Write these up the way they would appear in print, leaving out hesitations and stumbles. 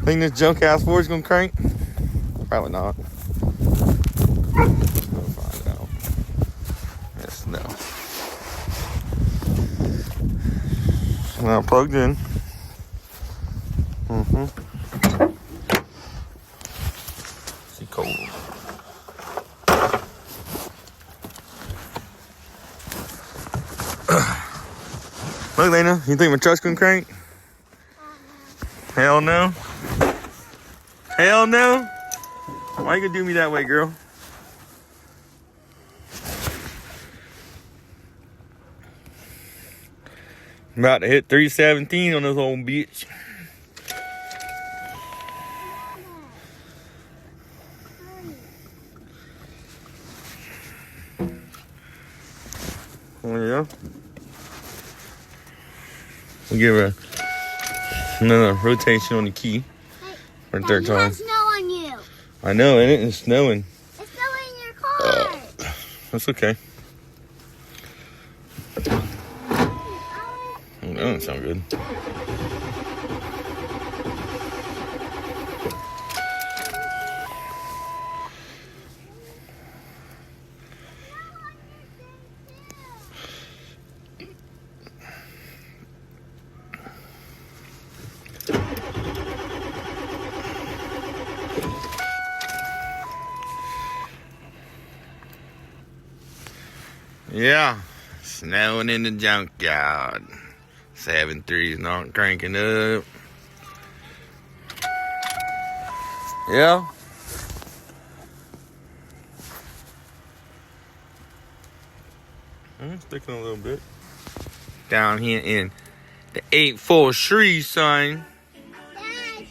Think this junk ass Ford's gonna crank? Probably not. We'll find out. Yes, no. Now plugged in. See cold. Look, Lena, you think my truck's gonna crank? Hell no. Hell no. Why you gonna do me that way, girl? I'm about to hit 317 on this old bitch. Oh yeah. We'll give her another rotation on the key for the third time. It has snow on you. I know, and it's snowing. It's snowing in your car. That's okay. That doesn't sound good. Yeah, snowing in the junkyard. 7.3's not cranking up. Yeah. Sticking a little bit. Down here in the 8-4 Shree, son. Dad.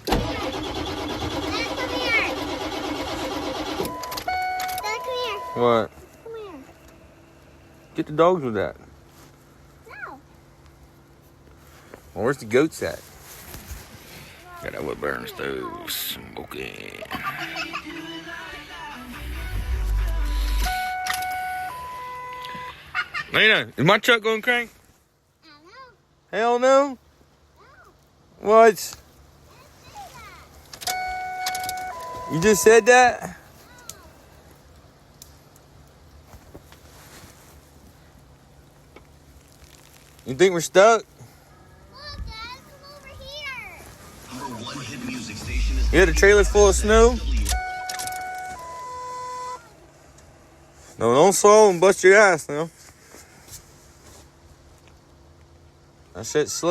Dad, come here. Dad, come here. What? Come here. Get the dogs with that. No. Well, where's the goats at? Got that wood burn stove smoking. Lena, is my truck gonna crank? I don't know. Hell no. No. What? You just said that? You think we're stuck? Look, Dad, come over here. Your one-hit music station is Yeah, the trailer's full of snow. No, don't slow and bust your ass now. That shit's slow.